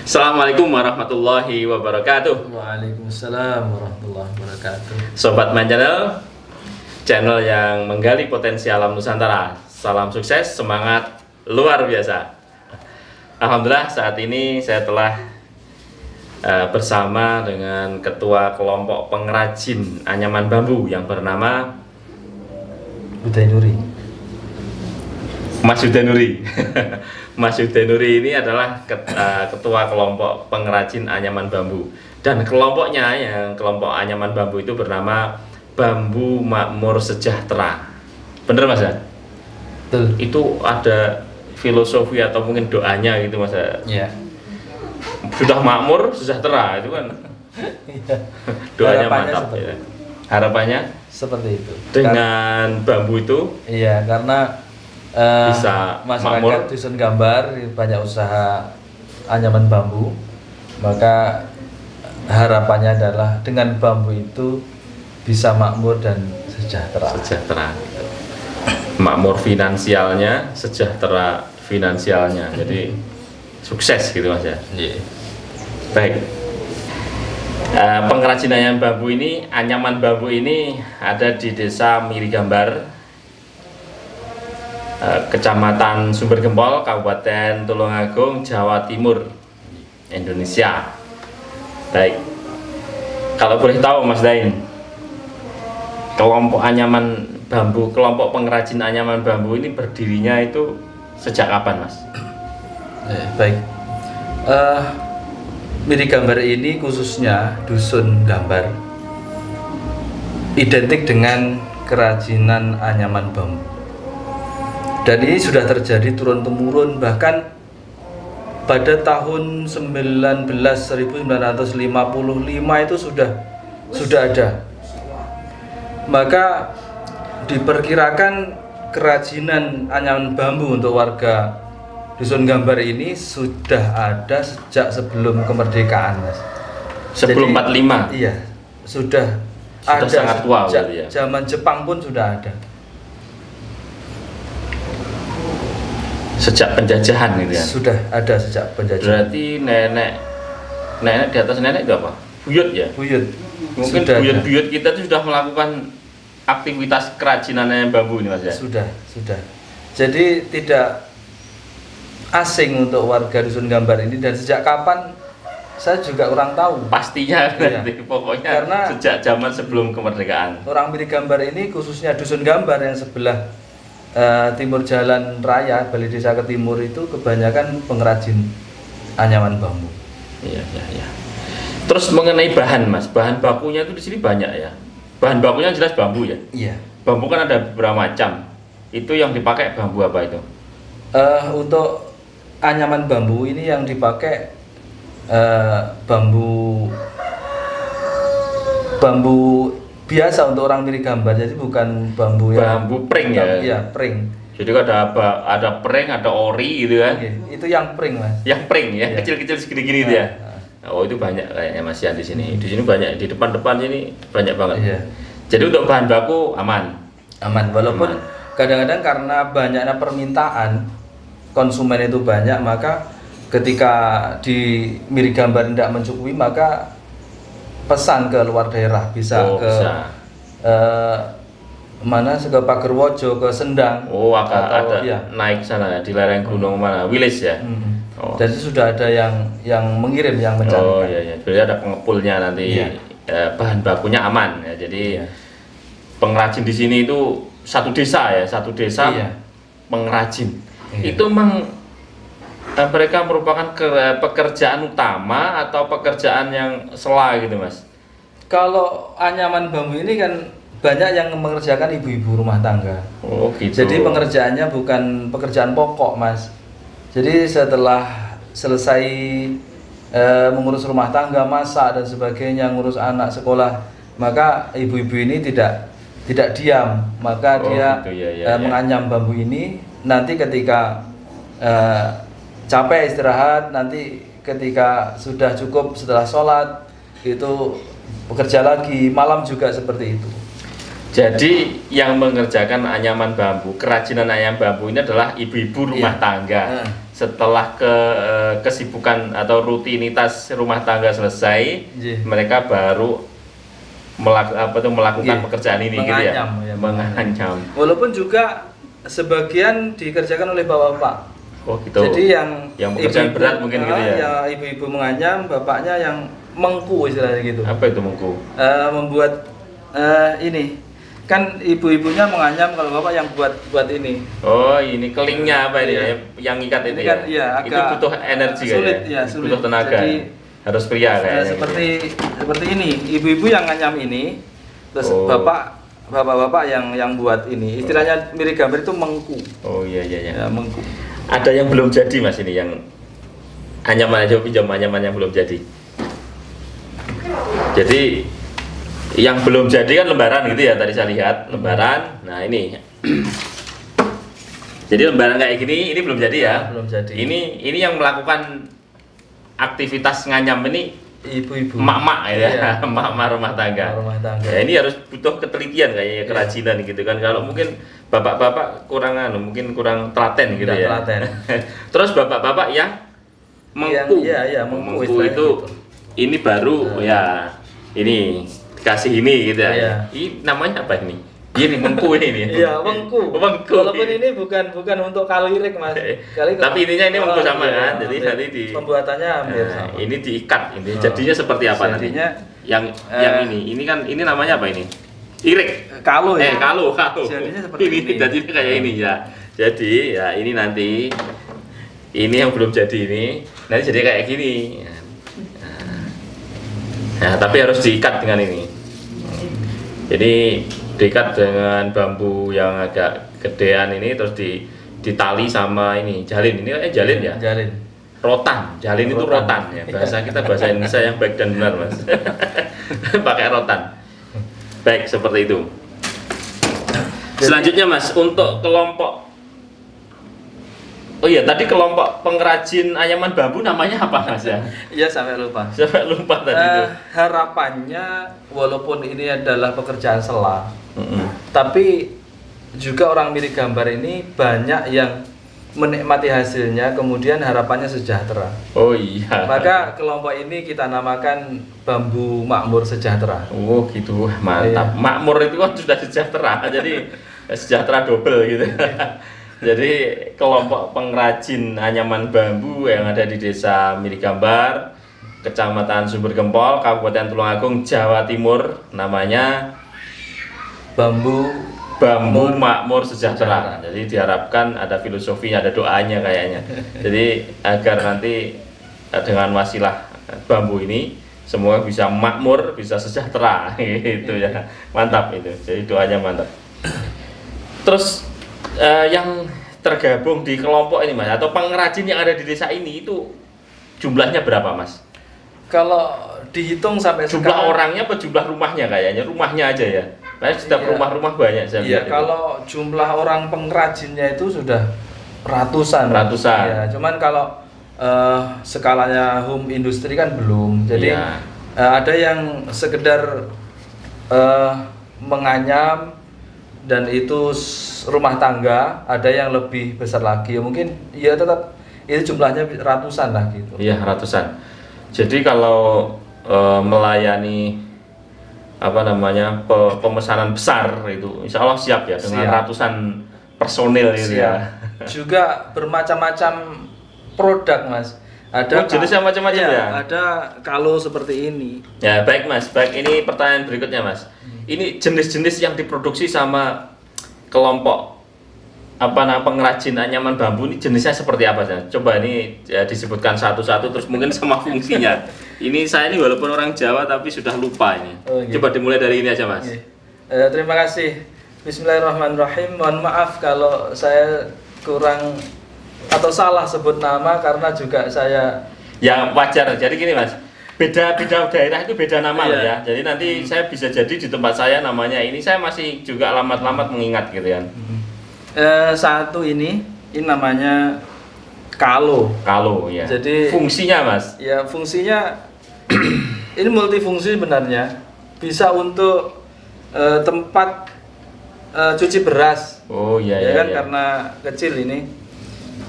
Assalamualaikum warahmatullahi wabarakatuh. Waalaikumsalam warahmatullahi wabarakatuh. Sobat Main Channel, channel yang menggali potensi alam Nusantara. Salam sukses, semangat luar biasa. Alhamdulillah saat ini saya telah bersama dengan ketua kelompok pengrajin anyaman bambu yang bernama Udainuri. Mas Udainuri. Mas Udainuri ini adalah ketua kelompok pengrajin anyaman bambu, dan kelompoknya yang kelompok anyaman bambu itu bernama Bambu Makmur Sejahtera. Bener Mas ya? Betul. Itu ada filosofi atau mungkin doanya gitu Mas ya? Iya. Sudah makmur sejahtera itu kan. Doanya mantap ya. Harapannya seperti itu. Dengan bambu itu iya, karena bisa masyarakat makmur. dusun gambar banyak usaha anyaman bambu, maka harapannya adalah dengan bambu itu bisa makmur dan sejahtera. Sejahtera. Makmur finansialnya, sejahtera finansialnya. Jadi sukses gitu Mas ya. Iya. Baik. Pengrajin anyaman bambu ini ada di Desa Mirigambar, Kecamatan Sumbergempol, Kabupaten Tulungagung, Jawa Timur, Indonesia. Baik. Kalau boleh tahu Mas Dain, kelompok anyaman bambu, kelompok pengrajin anyaman bambu ini berdirinya itu sejak kapan Mas? Baik. Mirigambar ini khususnya dusun gambar identik dengan kerajinan anyaman bambu. Dan ini sudah terjadi turun-temurun, bahkan pada tahun 1955 itu sudah ada. Maka diperkirakan kerajinan anyaman bambu untuk warga dusun gambar ini sudah ada sejak sebelum kemerdekaan, Mas. Sebelum 45? Iya, sudah ada sangat tua sejak ya. zaman Jepang pun sudah ada. Sejak penjajahan gitu ya? Sudah ada sejak penjajahan. Berarti nenek di atas nenek itu apa? Buyut ya? Buyut. Mungkin buyut-buyut kita itu sudah melakukan aktivitas kerajinan bambu ini Mas ya? Sudah. Jadi tidak asing untuk warga dusun gambar ini, dan sejak kapan saya juga kurang tahu. Pastinya iya. Pokoknya Karena sejak zaman sebelum kemerdekaan. Orang Mirigambar ini khususnya dusun gambar yang sebelah timur jalan raya Balai Desa ke timur itu kebanyakan pengrajin anyaman bambu. Iya. Terus mengenai bahan Mas, bahan bakunya itu di sini banyak ya. Bahan bakunya jelas bambu ya. Iya. Bambu kan ada beberapa macam. Itu yang dipakai bambu apa itu? Untuk anyaman bambu ini yang dipakai bambu biasa untuk orang Mirigambar, jadi bukan bambu pring ya. Iya, pring. Jadi ada pring, ada ori gitu kan. Itu yang pring Mas. Yang pring ya, iya. kecil-kecil segini-gini ya. Oh, itu banyak kayaknya Mas ya di sini. Di sini banyak, di depan-depan sini banyak banget. Iya. Jadi untuk bahan baku aman. Walaupun kadang-kadang karena banyaknya permintaan, konsumen itu banyak, maka ketika di Mirigambar tidak mencukupi, maka pesan ke luar daerah, bisa mana ke Pagerwojo, ke Sendang. Ada iya. naik sana di lereng gunung mana, Wilis ya. Jadi sudah ada yang mengirim, yang mencari. Oh iya. Berarti ada pengepulnya nanti. Iya. Bahan bakunya aman ya. Jadi iya. pengrajin di sini itu satu desa ya, iya. pengrajin. Iya. Itu mereka merupakan pekerjaan utama atau pekerjaan yang sela gitu Mas? Kalau anyaman bambu ini kan banyak yang mengerjakan ibu-ibu rumah tangga. Oh gitu. Jadi pengerjaannya bukan pekerjaan pokok Mas. Jadi setelah selesai mengurus rumah tangga, masak dan sebagainya, ngurus anak sekolah, maka ibu-ibu ini tidak diam, maka dia gitu, ya. menganyam bambu ini. Nanti ketika capek istirahat, nanti ketika sudah cukup setelah sholat itu bekerja lagi, malam juga seperti itu. Jadi yang mengerjakan anyaman bambu, kerajinan anyaman bambu ini adalah ibu-ibu rumah tangga. Setelah kesibukan atau rutinitas rumah tangga selesai, mereka baru melakukan pekerjaan ini, gitu ya. Menganyam. Walaupun juga sebagian dikerjakan oleh bapak-bapak. Oh gitu. Jadi yang pekerjaan berat mungkin gitu ya. Ya ibu-ibu menganyam, bapaknya yang mengku istilahnya gitu. Apa itu mengku? Membuat ini kan ibu-ibunya menganyam, kalau bapak yang buat ini. Oh ini kelingnya apa ini? Yang ikat ini kan, ya? Agak itu butuh energi sulit, ya? sulit. Butuh tenaga. Jadi, harus pria kayaknya. Seperti ini, ibu-ibu yang nganyam ini, terus bapak-bapak yang buat ini. Istilahnya mirip gambar itu mengku. Oh iya. Ya, mengku. Ada yang belum jadi mas ini, yang anyaman aja pinjam anyaman yang belum jadi. Jadi yang belum jadi kan lembaran gitu ya, tadi saya lihat lembaran. Nah ini, jadi lembaran kayak gini, ini belum jadi ya? Belum jadi. Ini yang melakukan aktivitas nganyam ini ibu-ibu, emak-emak ya, emak-emak rumah tangga. Ya ini harus butuh ketelitian kayaknya, kerajinan gitu kan. Kalau mungkin bapak-bapak mungkin kurang telaten gitu ya. Terus bapak-bapak yang mengku, mengku itu gitu. Ini baru ya, ini kasih ini gitu ya. Ini namanya apa ini? Ini mengku ini. Iya, mengku. Walaupun ini bukan untuk kalirik mas. Tapi intinya ini mengku sama kan. Jadi nanti pembuatannya hampir sama. Ini diikat. Ini jadinya seperti apa nanti? Yang ini kan ini namanya apa ini? Irik. Kalo ya. Kalo. Jadinya seperti ini. Jadinya kayak ini ya. Jadi ya ini nanti ini yang belum jadi ini nanti jadi kayak gini. Nah, tapi harus diikat dengan ini. Jadi diikat dengan bambu yang agak gedean ini, terus ditali sama ini jalin. Ini jalin ya? Jalin. Jalin itu rotan ya. Bahasa Indonesia yang baik dan benar mas. Pakai rotan. Baik, seperti itu. Selanjutnya mas, untuk kelompok. Oh iya, tadi kelompok pengrajin anyaman bambu namanya apa mas ya? Iya, sampai lupa tadi itu. Harapannya walaupun ini adalah pekerjaan sela, tapi juga orang mirip gambar ini banyak yang menikmati hasilnya, kemudian harapannya sejahtera. Oh iya. Maka kelompok ini kita namakan Bambu Makmur Sejahtera. Oh gitu, mantap. Iya. Makmur itu kan sudah sejahtera, jadi sejahtera double gitu. Jadi kelompok pengrajin anyaman bambu yang ada di Desa Mirigambar, Kecamatan Sumbergempol, Kabupaten Tulungagung, Jawa Timur, namanya Bambu Makmur Sejahtera. Jadi diharapkan ada filosofinya, ada doanya kayaknya. Jadi agar nanti dengan wasilah bambu ini semua bisa makmur, bisa sejahtera gitu ya. Mantap itu. Jadi doanya mantap. Terus yang tergabung di kelompok ini mas, atau pengrajin yang ada di desa ini itu jumlahnya berapa mas? Kalau dihitung sampai jumlah orangnya apa jumlah rumahnya? Kayaknya rumahnya aja ya. Kayak setiap rumah-rumah banyak saya lihat. Kalau jumlah orang pengrajinnya itu sudah ratusan. Ya, cuman kalau skalanya home industry kan belum. Jadi ada yang sekedar menganyam dan itu rumah tangga, ada yang lebih besar lagi. Mungkin ya tetap itu jumlahnya ratusan lah gitu. Iya, ratusan. Jadi kalau melayani pemesanan besar itu insya Allah siap ya dengan ratusan personil itu ya. Juga bermacam-macam produk mas. Ada jenisnya macam-macam ya. Ada kalau seperti ini. Ya baik mas, baik ini pertanyaan berikutnya mas. Ini jenis-jenis yang diproduksi sama kelompok pengrajin anyaman bambu ini jenisnya seperti apa sih? Coba ini disebutkan satu-satu terus mungkin sama fungsinya. Ini saya ini walaupun orang Jawa tapi sudah lupa ini. Coba dimulai dari ini aja mas. Terima kasih. Bismillahirrahmanirrahim. Mohon maaf kalau saya kurang atau salah sebut nama karena juga saya wajar. Jadi gini mas, beda daerah itu beda nama loh ya. Jadi nanti saya bisa jadi di tempat saya namanya ini, saya masih juga lambat-lambat mengingat gitu kan. Satu ini namanya kalo ya. Jadi fungsinya mas? Ya fungsinya ini multifungsi sebenarnya, bisa untuk tempat cuci beras. Oh iya Ya iya. kan Iya. karena kecil ini.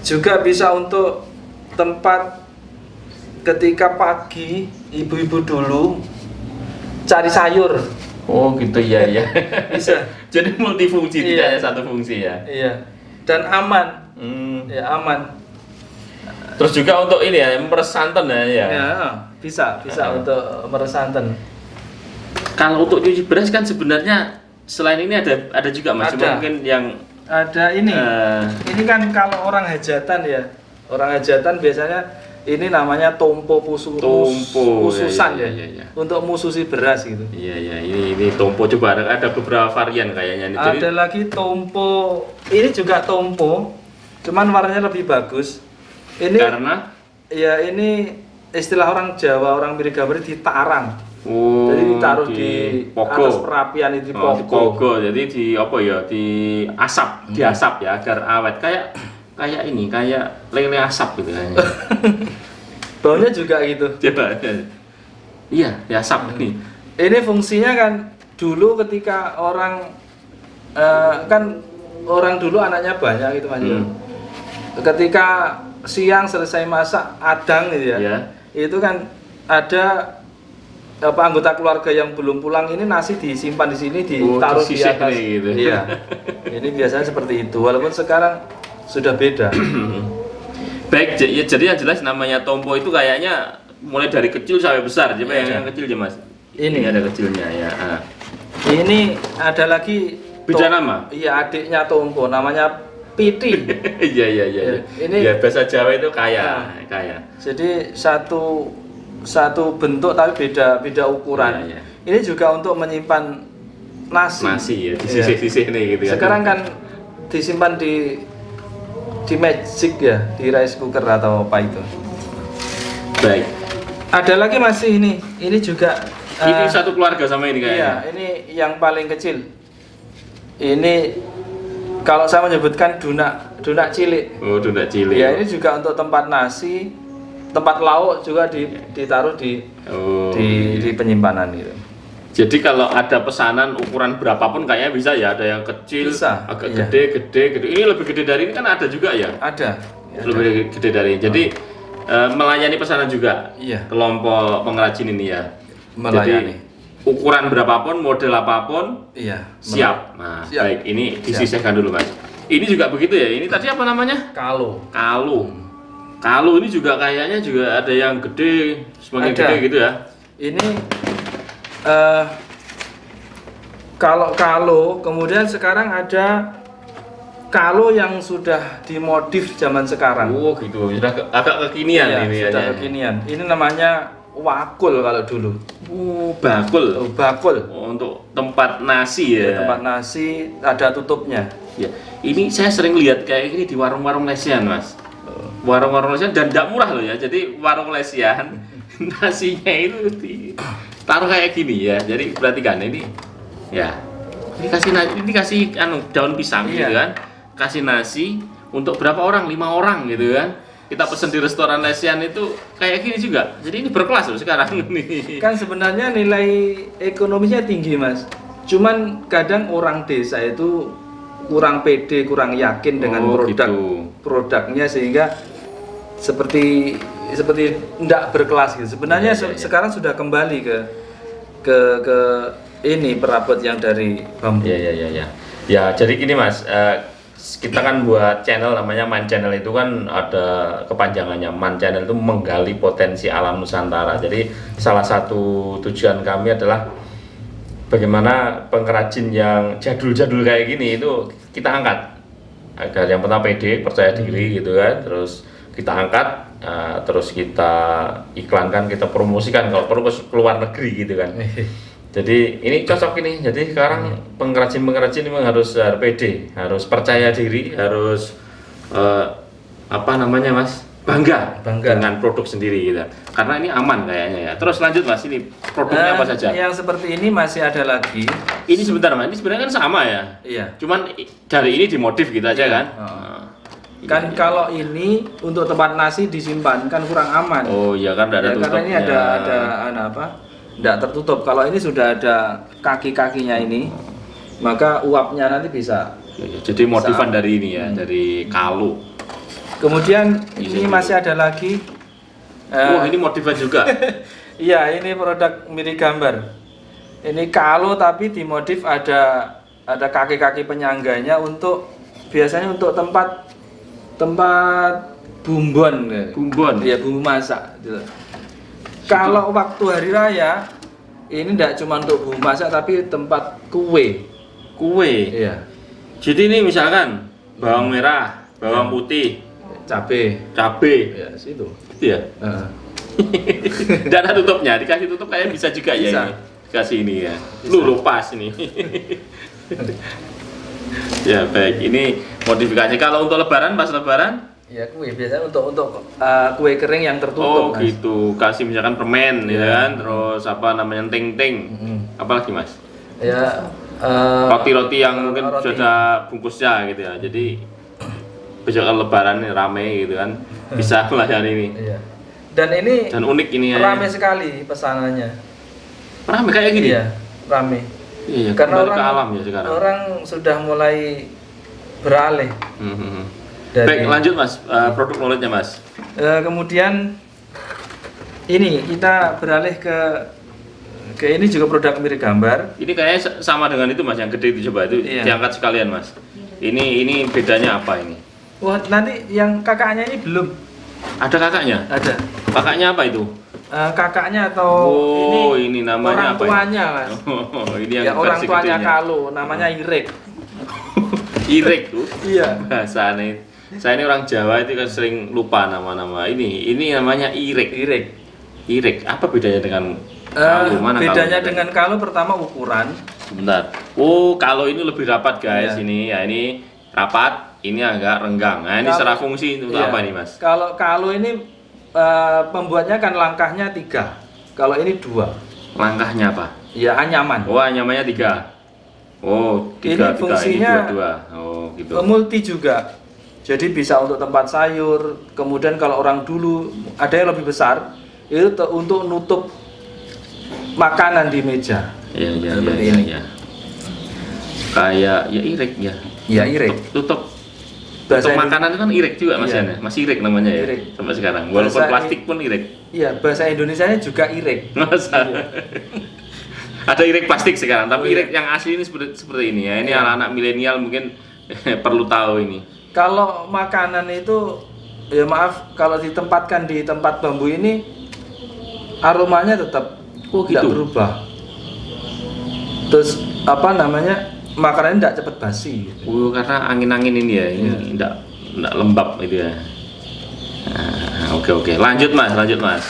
Juga bisa untuk tempat ketika pagi ibu-ibu dulu cari sayur. Oh gitu ya ya. Bisa. Jadi multifungsi, Iya. tidak hanya satu fungsi ya. Iya. Dan aman. Ya aman. Terus juga untuk ini ya, meres santan ya. Ya, bisa untuk meres santan. Kalau untuk cuci beras kan sebenarnya selain ini ada juga Mas, cuma Ada. mungkin yang Ada ini. Ini kan kalau orang hajatan ya. Orang hajatan biasanya ini namanya tompo khususan iya, ya. iya, iya. Untuk mususi beras gitu. Iya ya, ini tompo, coba ada beberapa varian kayaknya ini. Jadi, Ada lagi tompo. Ini juga tompo. Cuman warnanya lebih bagus. Ini karena ya ini istilah orang Jawa, orang Mirigabari ditarang. Jadi ditaruh di pogo. atas perapian itu di Oh, di pogo. pogo. Jadi di apa ya? Di asap, diasap ya agar awet. Kayak ini, kayak lele asap gitu kayaknya. Baunya juga gitu. Coba. Iya, diasap nih. Ini fungsinya kan dulu ketika orang kan orang dulu anaknya banyak gitu Mas. Ketika siang selesai masak adang gitu ya. Iya. Itu kan ada anggota keluarga yang belum pulang, ini nasi disimpan di sini ditaruh di disisih atas. nih, gitu. Iya. Ini biasanya seperti itu. Walaupun sekarang sudah beda. Baik, ya, jadi yang jelas namanya tompo itu kayaknya mulai dari kecil sampai besar. Coba Iya. yang kecil aja Mas. Ini. ada kecilnya ya. Ini ada lagi Beda nama? Iya, adiknya tompo namanya Piti. Iya. Ini- Ya bahasa Jawa itu kaya. Jadi satu bentuk tapi beda ukuran. Iya. Ini juga untuk menyimpan nasi. Nasi ya, disisih-sisih nih gitu ya. Sekarang kan disimpan di magic ya, di rice cooker atau apa itu. Baik. Ada lagi masih ini. Ini juga Ini satu keluarga sama ini kayaknya. iya, ini yang paling kecil. Ini kalau saya menyebutkan dunak cilik. Oh, donat cilik. Ya, ini juga untuk tempat nasi, tempat lauk juga ditaruh di Oh. di penyimpanan gitu. Jadi kalau ada pesanan ukuran berapapun kayaknya bisa ya, ada yang kecil, Bisa, agak iya. gede. Ini lebih gede dari ini kan ada juga ya. Ada. Lebih gede dari ini. Jadi melayani pesanan juga. Iya. Kelompok pengrajin ini ya. Melayani. Jadi ukuran berapapun, model apapun Iya. siap. Nah, Siap. baik, ini disisihkan dulu, Mas. Ini juga begitu ya. Ini tadi apa namanya? Kalau Kalu ini juga kayaknya juga ada yang gede, semakin Ada. gede gitu ya. ini kalau kemudian sekarang ada kalau yang sudah dimodif zaman sekarang. Oh gitu, sudah agak kekinian Iya, ini sudah ya. kekinian. Ini namanya wakul kalau dulu. Bakul. Oh, bakul. Oh, untuk tempat nasi ya. Tempat nasi ada tutupnya. Ya. Ini saya sering lihat kayak gini di warung-warung lesian, Mas. Warung-warung lesian dan tidak murah loh ya. Jadi warung lesian nasinya itu taruh kayak gini ya. Jadi perhatikan ini ya. Ini kasih daun pisang Iya. gitu kan. Kasih nasi untuk berapa orang? 5 orang gitu kan. Kita pesen di restoran lesian itu kayak gini juga. Jadi ini berkelas loh sekarang nih. Kan sebenarnya nilai ekonomisnya tinggi, Mas. Cuman kadang orang desa itu kurang pede, kurang yakin dengan produknya sehingga seperti tidak berkelas gitu. Sebenarnya Iya. sekarang sudah kembali ke ini perabot yang dari bambu. Ya. Ya, jadi gini Mas, kita kan buat channel namanya Man Channel, itu kan ada kepanjangannya. Man Channel itu menggali potensi alam Nusantara. Jadi salah satu tujuan kami adalah bagaimana pengrajin yang jadul-jadul kayak gini itu kita angkat agar yang pertama pede, percaya diri gitu kan. Terus kita angkat, terus kita iklankan, kita promosikan kalau perlu ke luar negeri gitu kan. Jadi ini cocok ini. Jadi sekarang pengrajin-pengrajin memang harus pede, harus percaya diri, harus apa namanya Mas? Bangga dengan produk sendiri gitu. Karena ini aman kayaknya ya. Terus lanjut Mas, ini produknya apa saja? Yang seperti ini masih ada lagi. Ini sebentar Mas, ini sebenarnya kan sama ya. Iya. Cuman dari ini dimodif gitu aja Iya. kan. Kan kalau ini untuk tempat nasi disimpan kan kurang aman. Oh iya kan ada Ya, karena ini ada apa? Tidak tertutup. Kalau ini sudah ada kaki-kakinya ini. maka uapnya nanti bisa. Jadi motifan dari ini ya, dari kalu. Kemudian ini masih ada lagi. Wah, ini motifan juga. Iya, ini produk mirip gambar. Ini kalu tapi dimodif ada kaki-kaki penyangganya untuk biasanya untuk tempat bumbon. Bumbon. Iya, bumbu masak gitu. Kalau waktu hari raya ini tidak cuma untuk bumbu masak tapi tempat kue. Kue. Iya. Jadi ini misalkan bawang merah, bawang putih, Cabe. cabe. Ya, situ. Gitu ya. Dan ada tutupnya, dikasih tutup kayak bisa juga ya Bisa. ini. Dikasih ini ya. Lu pas ini. Ya baik, ini modifikasi. Kalau untuk lebaran, pas lebaran? Ya kue biasanya untuk kue kering yang tertutup. Oh Mas. gitu, kasih misalkan permen, ya Iya. kan, terus apa namanya ting-ting, apalagi mas? Ya. Roti-roti yang mungkin roti. sudah bungkusnya gitu ya. Jadi besok kalau lebaran ini rame gitu kan, bisa melayani ini. Iya. Dan ini Dan unik ini ya. rame sekali pesanannya. Rame kayak gini. Iya, rame. Iya, Karena kembali orang, ke alam ya sekarang. orang sudah mulai beralih. Dari- Baik, lanjut mas, produk knowledge-nya mas. Kemudian ini kita beralih ke ini juga produk mirip gambar. Ini kayaknya sama dengan itu mas, yang gede itu coba itu Iya. diangkat sekalian mas. Ini bedanya apa ini? Wah, nanti yang kakaknya ini belum Ada kakaknya? ada. Kakaknya apa itu? Kakaknya atau Oh, ini namanya orang apa ini? tuanya, Mas. Oh, ini yang Ya, orang versi tuanya gedenya. Kalu, namanya Irek. Irek tuh. Iya. Bahasa aneh. Saya ini orang Jawa itu kan sering lupa nama-nama. Ini namanya Irek. Irek. Irek. Apa bedanya dengan Kalu? Mana Bedanya Kalu? dengan Kalu pertama ukuran. Sebentar. Oh, kalau ini lebih rapat guys. Iya. Ini ya ini rapat. Ini agak renggang. Nah, ini Kalau- secara fungsi untuk Iya. apa nih mas? Kalau Kalu ini pembuatnya kan langkahnya 3. Kalau ini 2. Langkahnya apa? Ya anyaman. Oh, anyamannya 3. Oh, 3, Ini fungsinya ini 2. Oh, gitu. Multi juga. Jadi bisa untuk tempat sayur. Kemudian kalau orang dulu ada yang lebih besar, itu untuk nutup makanan di meja. Iya, Seperti iya, ini. iya. Kayak ya Irek ya. Ya Irek. Tutup Bahasa untuk makanan itu kan Irek juga mas Iya. ya. Masih Irek namanya ya. Irek. Sampai sekarang. Walaupun Bahasa plastik pun Irek. Iya, bahasa Indonesianya juga Irek. Masa? Ada Irek plastik sekarang, tapi Oh, iya. Irek yang asli ini seperti ini ya. Ini Iya. anak-anak milenial mungkin perlu tahu ini. Kalau makanan itu, ya maaf, kalau ditempatkan di tempat bambu ini, aromanya tetap tidak gitu? berubah. Terus apa namanya, makanan tidak cepat basi. Oh, karena angin-angin ini ya, ini enggak lembab itu ya. Nah, oke. Lanjut mas.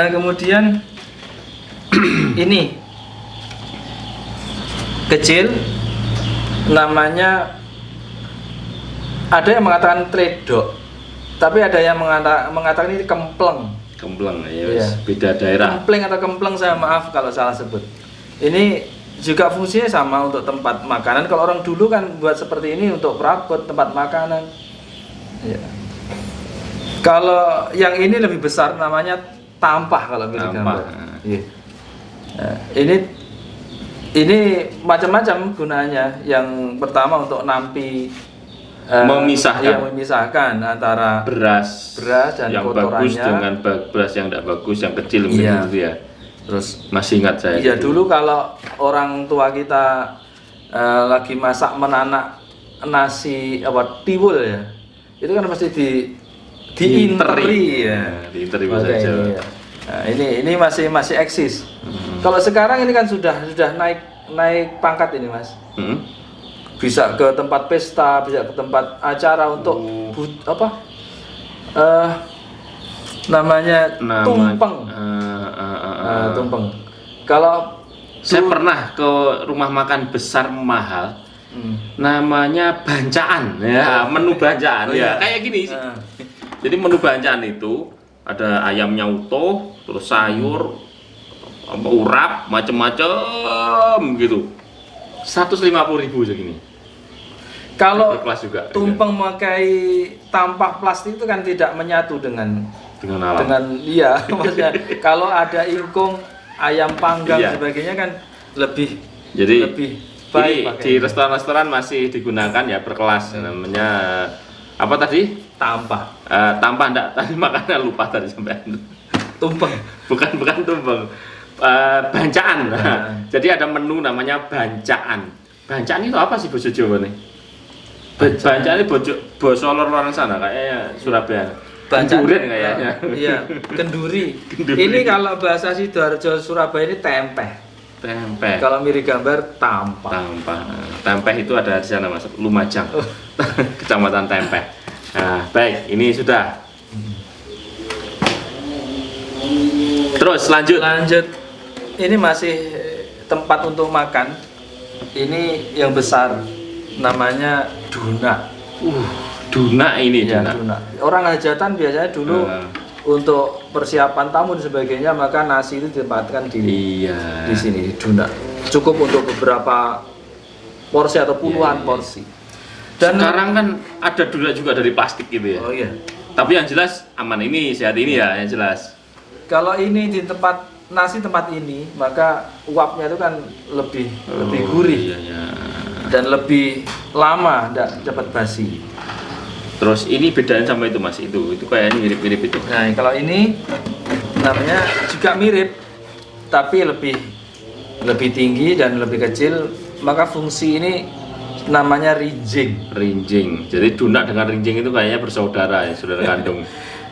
Kemudian ini kecil, namanya ada yang mengatakan tredok, tapi ada yang mengatakan ini kempleng. Kempleng ya, Iya. wes. Beda daerah. Kempleng atau kempleng, saya maaf kalau salah sebut. Ini juga fungsinya sama untuk tempat makanan. Kalau orang dulu kan buat seperti ini untuk perabot tempat makanan. Ya. Kalau yang ini lebih besar, namanya tampah kalau mirip Tampah. gambar. Iya. Nah, ini macam-macam gunanya. Yang pertama untuk nampi, Memisahkan. iya, memisahkan antara beras dan yang kotorannya. bagus dengan beras yang tidak bagus, yang kecil mungkin Iya. gitu ya. Terus Masih ingat saya. iya, gitu. dulu kalau orang tua kita lagi masak menanak nasi apa tiwul ya, itu kan pasti diinteri ya. Nah, diinteri Maka bahasa Jawa. ini, ya. Nah, ini masih eksis. Hmm. Kalau sekarang ini kan sudah naik pangkat ini, Mas. Hmm? Bisa ke tempat pesta, bisa ke tempat acara untuk namanya tumpeng. Tumpeng. Kalau Saya pernah ke rumah makan besar mahal, namanya bancaan ya, menu bancaan Oh, ya, iya. kayak gini sih. Jadi menu bancaan itu ada ayamnya utuh, terus sayur, urap, macem-macem gitu. 150.000 segini. Kalau Berkelas juga. tumpeng memakai tampah plastik itu kan tidak menyatu dengan Dengan alam. iya, maksudnya kalau ada ingkung, ayam panggang Iya. sebagainya kan lebih Jadi lebih Ini pakai di restoran-restoran masih digunakan ya, berkelas. Namanya apa tadi? tampah. Tampah enggak? Tadi makanya lupa tadi sampai. Tumpeng. Bukan tumpeng. Bancaan. Jadi ada menu namanya bancaan. Bancaan itu apa sih bahasa Jawa nih? Bancaan ini bahasa luar sana kayaknya Surabaya. Kenduren kayaknya. Iya, kenduri. Ini kalau bahasa Sidoarjo Surabaya ini tempe. Tempe. Kalau mirip gambar tampah. Tempe itu ada di sana Mas, Lumajang. Kecamatan Tempe. Nah, baik, ini sudah. Terus lanjut. Ini masih tempat untuk makan. Ini yang besar, namanya duna. Duna ini Ya, duna. duna. Orang hajatan biasanya dulu untuk persiapan tamu dan sebagainya, maka nasi itu ditempatkan di sini, di duna. Cukup untuk beberapa porsi atau puluhan porsi. Dan sekarang kan ada duna juga dari plastik gitu ya. Oh iya. Tapi yang jelas aman ini, sehat ini ya, yang jelas. Kalau ini di tempat nasi tempat ini, maka uapnya itu kan lebih gurih. Dan lebih lama tidak dapat basi. Terus ini bedain sama itu Mas, itu kayaknya mirip-mirip itu. Nah, kalau ini namanya juga mirip, tapi lebih tinggi dan lebih kecil, maka fungsi ini namanya rinjing. Rinjing. Jadi duna dengan rinjing itu kayaknya bersaudara ya, saudara kandung.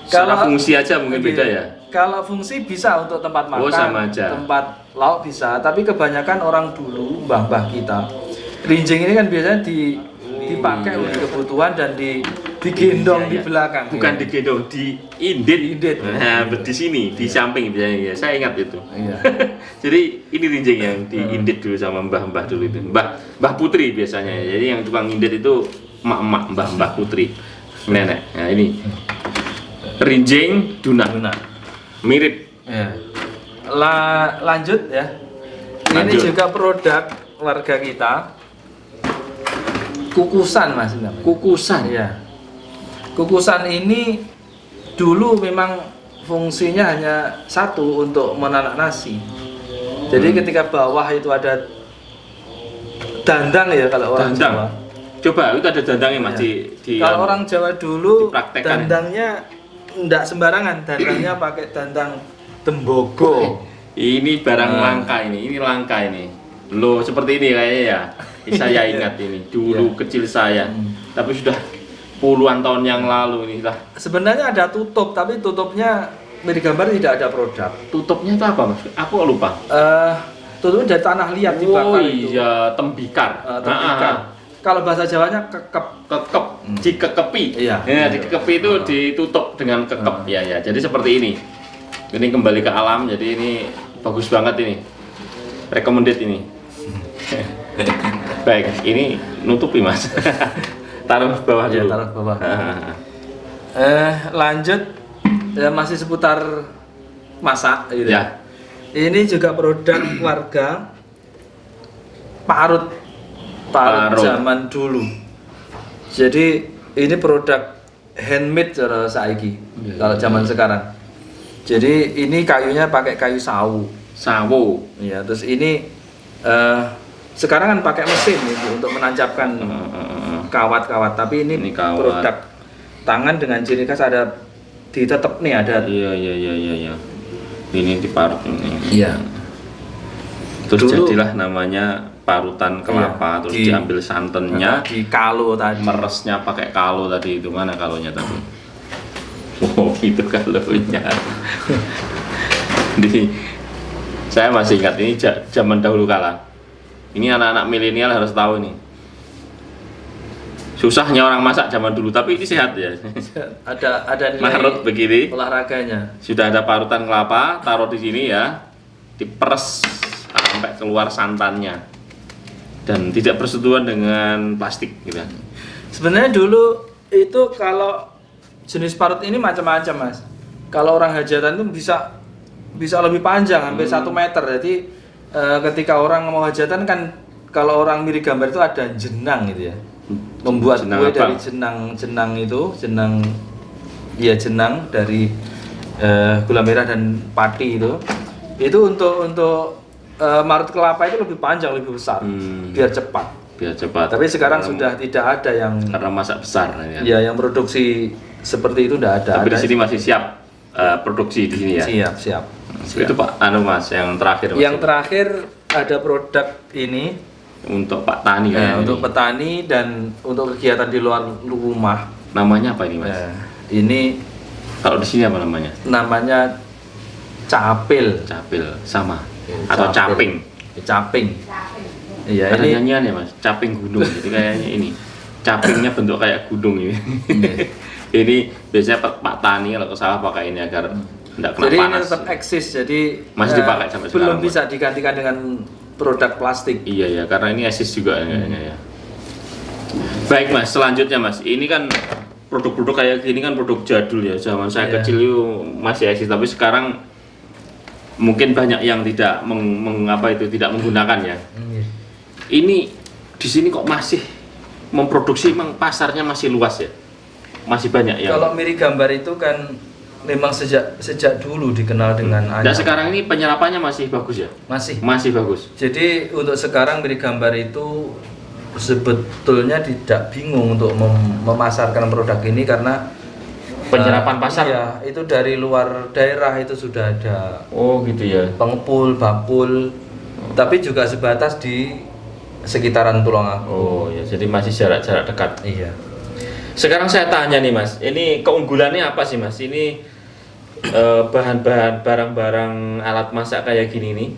Secara fungsi aja mungkin beda ya. Kalau fungsi bisa untuk tempat makan, sama aja. tempat lauk bisa, tapi kebanyakan orang dulu, mbah-mbah kita, rinjing ini kan biasanya dipakai untuk kebutuhan dan digendong di belakang. Bukan digendong, diindit. Nah, di sini, di samping biasanya ya. Saya ingat itu. Iya. Jadi ini rinjing yang diindit dulu sama mbah-mbah dulu itu. Mbah Putri biasanya. Jadi yang tukang indit itu emak-emak, mbah Putri. Nenek. Nah, ini rinjing duna. Mirip. Ya. Lanjut ya. Ini juga produk warga kita. Kukusan Mas namanya. Kukusan. Ya. Kukusan ini dulu memang fungsinya hanya satu, untuk menanak nasi. Jadi ketika bawah itu ada dandang ya kalau orang Jawa. Coba itu ada dandangnya Mas di kalau orang Jawa dulu dipraktekkan. dandangnya enggak sembarangan, dandangnya pakai dandang tembogo. Ini barang langka ini langka ini. Loh, seperti ini kayaknya ya. Saya ingat ini dulu kecil saya. Tapi sudah puluhan tahun yang lalu ini lah. Sebenarnya ada tutup, tapi tutupnya mirip gambar tidak ada produk. Tutupnya itu apa Mas? Aku lupa. Tutupnya dari tanah liat dibakar itu. Iya, tembikar. Tembikar. Kalau bahasa Jawanya kekep. Dikekepi. Iya. Ya, dikekepi itu ditutup dengan kekep. Ya. Jadi seperti ini. Ini kembali ke alam. Jadi ini bagus banget ini. Recommended ini. Baik, ini nutupi Mas. Taruh bawah dulu. Taruh bawah. Lanjut ya, masih seputar masak gitu ya. Ini juga produk warga parut zaman dulu. Jadi ini produk handmade cara saiki. Kalau zaman sekarang. Jadi ini kayunya pakai kayu sawu. Ya, terus ini sekarang kan pakai mesin itu untuk menancapkan kawat-kawat, tapi ini produk tangan dengan ciri khas, ada ditetep nih, ada. Iya. Ini diparut ini. Iya. Terus dulu, jadilah namanya parutan kelapa, terus diambil santannya, di kalo tadi. Meresnya pakai kalo tadi, itu mana kalonya tadi? Oh, itu kalonya. Saya masih ingat ini zaman dahulu kala. Ini anak-anak milenial harus tahu ini. Susahnya orang masak zaman dulu, tapi ini sehat ya. Ada nilai marut begini. Olahraganya. Sudah ada parutan kelapa, taruh di sini ya. Diperes sampai keluar santannya. Dan tidak bersentuhan dengan plastik gitu. Sebenarnya dulu itu kalau jenis parut ini macam-macam Mas. Kalau orang hajatan itu bisa lebih panjang, hampir 1 meter. Jadi ketika orang mau hajatan kan, kalau orang mirip gambar itu ada jenang gitu ya. Membuat kue dari jenang dari gula merah dan pati itu untuk Marut kelapa itu lebih panjang, lebih besar, biar cepat. Biar cepat. Tapi sekarang sudah tidak ada yang karena masak besar ya. Ya, yang produksi seperti itu tidak ada. Tapi di sini masih siap produksi di sini ya. Siap, siap. Itu Pak, Mas, yang terakhir. Mas. Yang terakhir ada produk ini untuk Pak Tani kan. untuk petani dan untuk kegiatan di luar rumah. Namanya apa ini, Mas? Ini kalau di sini apa namanya? Namanya capil. Capil sama atau caping. Caping. Iya, ada ini nyanyian ya, Mas. Caping gunung. Jadi kayaknya ini. Capingnya bentuk kayak gunung ini. Ini biasanya Pak Tani kalau ke sawah pakai ini agar tidak kena jadi panas. ini tetap eksis, jadi masih dipakai sampai belum sekarang. bisa digantikan dengan produk plastik. Iya ya, karena ini eksis juga ya. Baik Mas, selanjutnya Mas, ini kan produk-produk kayak gini kan produk jadul ya. Zaman saya kecil itu masih eksis, tapi sekarang mungkin banyak yang tidak tidak menggunakan ya. Ini di sini kok masih memproduksi, memang pasarnya masih luas ya, masih banyak ya. Kalau miri gambar itu kan memang sejak dulu dikenal dengan Dan sekarang ini penyerapannya masih bagus ya? Masih bagus. Jadi untuk sekarang miri gambar itu sebetulnya tidak bingung untuk memasarkan produk ini karena penyerapan pasar ya itu dari luar daerah itu sudah ada. Oh gitu ya. Pengepul, bakul, tapi juga sebatas di sekitaran Tulungagung. Oh ya, jadi masih jarak-jarak dekat. Iya. Sekarang saya tanya nih Mas, ini keunggulannya apa sih Mas? Ini bahan-bahan, barang-barang alat masak kayak gini nih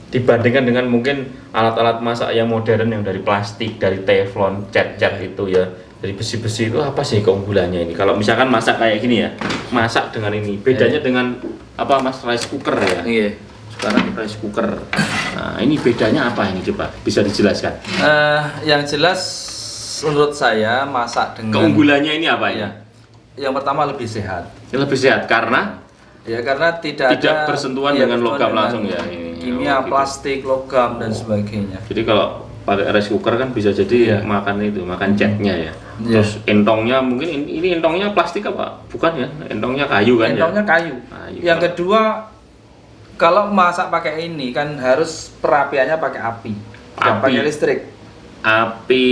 dibandingkan dengan mungkin alat-alat masak yang modern yang dari plastik, dari teflon, cat-cat itu ya, dari besi-besi itu apa sih keunggulannya ini? Kalau misalkan masak kayak gini ya, masak dengan ini, bedanya dengan apa Mas, rice cooker ya? Iya. Sekarang rice cooker. Nah, ini bedanya apa ini coba? Bisa dijelaskan? Yang jelas menurut saya masak dengan keunggulannya ini apa ya? Yang pertama lebih sehat. Lebih sehat karena tidak ada bersentuhan dengan logam langsung ya ini. Kimia, gitu. Plastik, logam dan sebagainya. Jadi kalau pakai rice cooker kan bisa jadi makan catnya ya. Terus entongnya mungkin ini entongnya plastik apa? Bukan ya? Entongnya kayu kan? Entongnya ya? kayu. Yang kedua, kalau masak pakai ini kan harus perapiannya pakai api. Pakai listrik. Api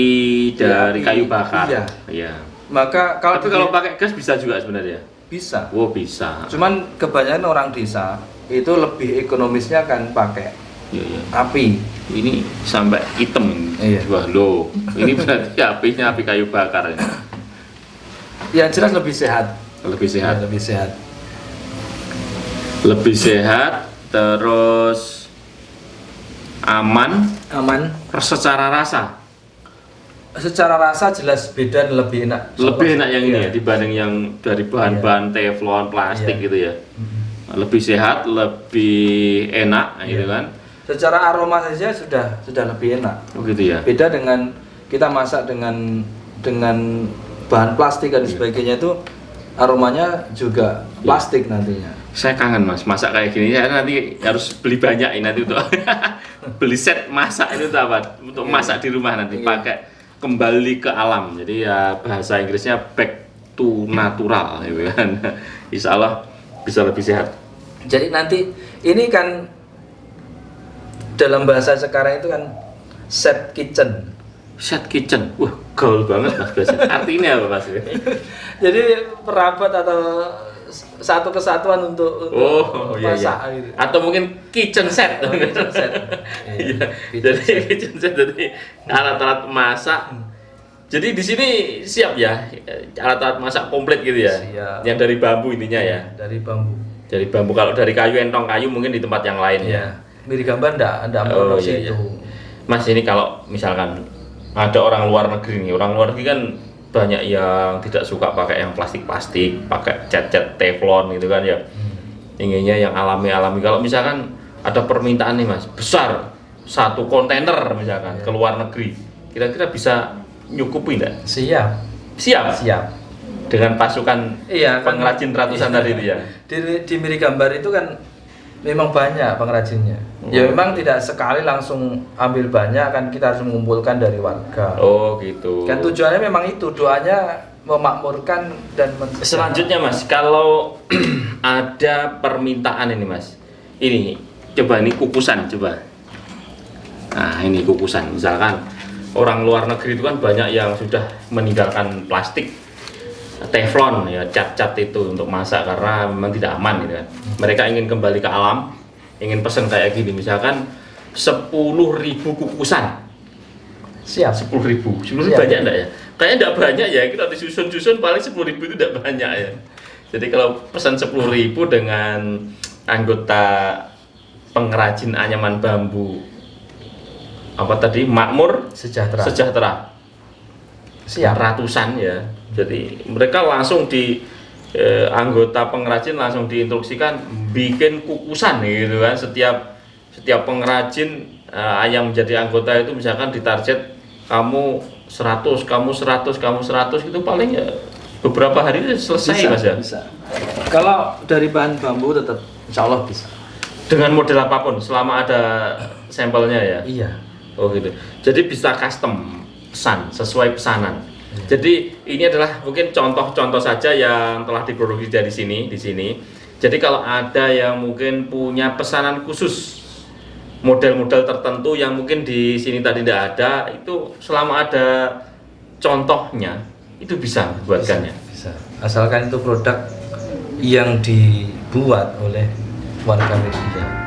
dari kayu bakar. Iya. Maka kalau pakai gas bisa juga sebenarnya. Bisa. Oh bisa. Cuman kebanyakan orang desa itu lebih ekonomisnya kan pakai api. Ini sampai hitam. Wah loh. Ini berarti apinya api kayu bakar ini. Yang jelas lebih sehat. Lebih sehat. Lebih sehat. Lebih sehat. Terus aman. Secara rasa. Secara rasa jelas beda dan lebih enak. Lebih enak yang ini ya dibanding yang dari bahan-bahan teflon, plastik gitu ya. Lebih sehat, lebih enak gitu kan. Secara aroma saja sudah lebih enak. Oh gitu ya. Beda dengan kita masak dengan bahan plastik dan sebagainya, itu aromanya juga plastik nantinya. Saya kangen Mas, masak kayak gini. Saya nanti harus beli banyak ini nanti untuk beli set masak itu untuk apa? Untuk masak di rumah nanti pakai kembali ke alam. Jadi ya bahasa Inggrisnya back to natural gitu kan. Insya Allah bisa lebih sehat. Jadi nanti ini kan dalam bahasa sekarang itu kan set kitchen. Set kitchen. Wah, gaul banget Mas bahasa. Artinya apa Mas? Jadi perabot atau satu kesatuan untuk masak gitu. Atau mungkin kitchen set. Kitchen set. Jadi kitchen set, jadi alat-alat masak. Jadi di sini siap ya alat-alat masak komplit gitu ya. Siap. Yang dari bambu intinya ya. Dari bambu. Dari bambu. Kalau dari kayu, entong kayu mungkin di tempat yang lain ya. Miri gambar enggak produksi itu. Mas, ini kalau misalkan ada orang luar negeri nih, orang luar negeri kan banyak yang tidak suka pakai yang plastik-plastik, pakai cat-cat teflon gitu kan ya. Inginnya yang alami-alami. Kalau misalkan ada permintaan nih Mas, besar, 1 kontainer misalkan ke luar negeri, kira-kira bisa nyukupi enggak? Siap. Dengan pasukan pengrajin ratusan tadi itu ya. Di Miri Gambar itu kan memang banyak pengrajinnya. Ya memang tidak sekali langsung ambil banyak, kan kita harus mengumpulkan dari warga. Oh gitu. Kan tujuannya memang itu, doanya memakmurkan dan selanjutnya Mas, kalau ada permintaan ini Mas, ini coba ini kukusan, coba Nah, ini kukusan. Misalkan orang luar negeri itu kan banyak yang sudah meninggalkan plastik, teflon ya, cat-cat itu untuk masak karena memang tidak aman gitu kan. Mereka ingin kembali ke alam, ingin pesen kayak gini, misalkan 10.000 kukusan. Siap. 10.000. 10.000 Siap. banyak enggak ya? Kayaknya enggak banyak ya. Kita disusun-susun paling 10.000 itu enggak banyak ya. Jadi kalau pesan 10.000 dengan anggota pengrajin anyaman bambu apa tadi, makmur sejahtera Siap. ratusan ya. Jadi mereka langsung di anggota pengrajin langsung diinstruksikan bikin kukusan gitu kan. Setiap pengrajin yang menjadi anggota itu misalkan ditarget kamu 100, kamu 100, kamu 100, itu paling ya beberapa hari selesai Bisa, Mas ya. bisa. Kalau dari bahan bambu tetap insya Allah bisa. Dengan model apapun selama ada sampelnya ya. Iya. Oh gitu. Jadi bisa custom pesan sesuai pesanan. Jadi ini adalah mungkin contoh-contoh saja yang telah diproduksi dari di sini. Jadi kalau ada yang mungkin punya pesanan khusus model-model tertentu yang mungkin di sini tadi tidak ada, itu selama ada contohnya itu bisa buatkannya. Bisa. Asalkan itu produk yang dibuat oleh warga Media.